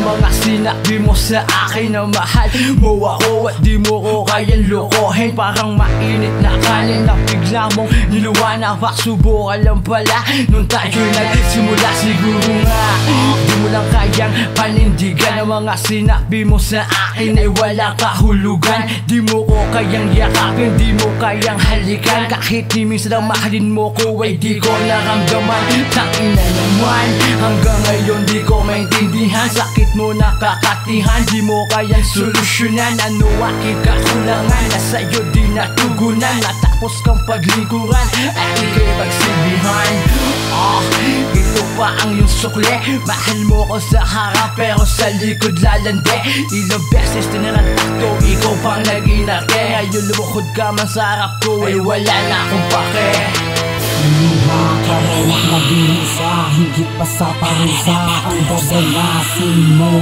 mga sinabi mo sa akin na mahal mo ako at di mo ko kayang lokohin. Parang mainit na kanin na bigla mong niluwanag. Subukan lang pala nung tayo nagsimula. Siguro nga di mo lang kayang panindigan ang mga sinabi mo sa akin ay walang kahulugan. Di mo ko kayang yakapin, di mo kayang halikan. Kahit ni minsan ang mahalin mo ko ay di ko naramdaman. Tangina naman, hanggang ngayon di ko maintindihan. Sakit mo nakakatihan, di mo kayang solusyonan. Ano aking kakulangan na sa'yo di natugunan? Natapos kang paglingkuran at ika'y pagsilbihan. Ito pa ang iyong sukli. Mahal mo ko sa harap pero sa likod lalande. Ilang beses tinarantak ko, ikaw pang nag-inarte. Ngayon lumukod ka man sa harap ko ay wala na akong pake. Luha ka rin at nag-iisa, higit pa sa parusa ang dadalasin mo.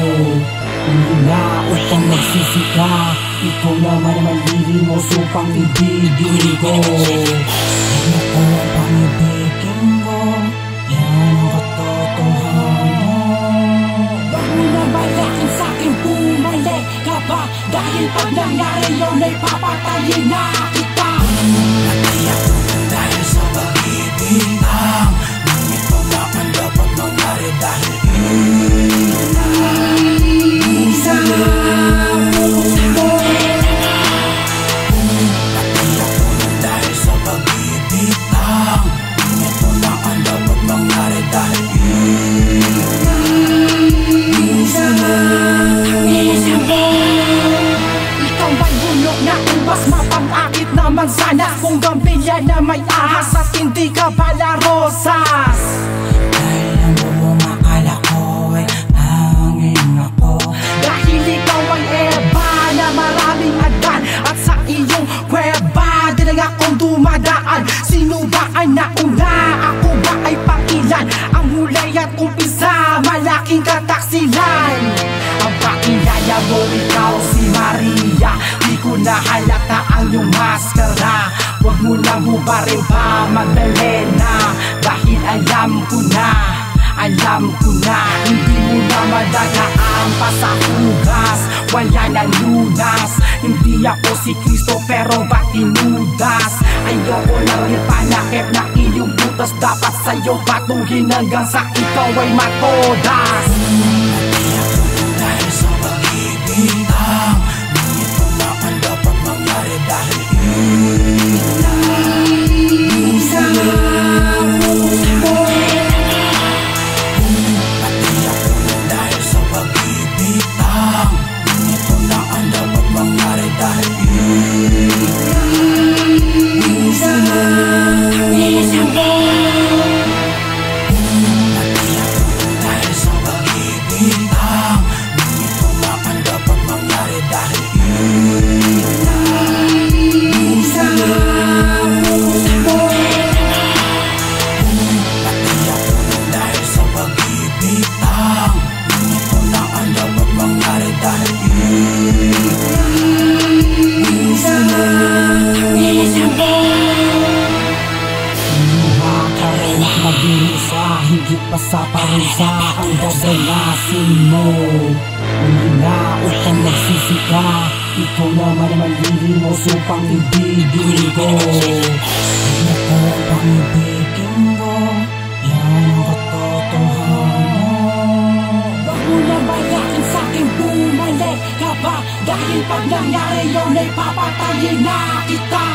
Hindi na upang nagsisi ka, ikaw naman ang malilimos upang ibigin ko. Ano ko pang ibigin mo, yan ang katotohanan. Wag mo na malaking sa'kin bumalik ka ba? Dahil pag nangyari yun ay papatayin na kita. Natiyak ko dahil sa pag-ibig lang, ngunit paglapan dapat mangyari dahil isa lang. Natiyak ko dahil sa pag-ibig lang, ngunit paglapan dapat mangyari dahil isa lang. Ikaw ba'y bulok na ubas, mapang-akit na mansanas, kung gambilya na may ahas at hindi ka pala rosas. Dahil ang buong akala ko ay hangin ako. Dahil ikaw ay eba na maraming adan, at sa iyong kweba di lang akong dumadaan. Sino ba ang nauna? Ako ba ay pangilan? Ang hulay at umpisa, malaking kataksilan. Ang pakilala mo ikaw si Maria, di ko na halata ang iyong maskara. Huwag mo nang hubarin pa Magdalena, dahil alam ko na hindi mo na madadaan pa sa hugas. Wala nang lunas, hindi ako si Kristo pero ba't tinudas? Ayoko na rin panakip na iyong butas, dapat sa'yo patuhin hanggang sa ikaw ay matodas. Dahil sa pag-ibig lang, ngunit paglapan dapat mangyari dahil isa lang. Natiyak ko dahil sa pag-ibig lang, ngunit paglapan dapat mangyari dahil isa lang. Natiyak ko dahil sa pag-ibig lang, ngunit paglapan dapat mangyari dahil isa lang. Natiyak ko dahil sa pag-ibig lang, ngunit paglapan dapat mangyari dahil isa lang. Luha ka rin at mag-iisa, higit pa sa parusa ang dadalasin mo. Hindi na upang nagsisi ka, ikaw naman ang malilimos upang ibigin ko. Ano ko pang ibigin mo, yan ang katotohanan. Wag mo na malaking sa'kin bumalik ka ba? Dahil pag nangyari yun ay papatayin na kita.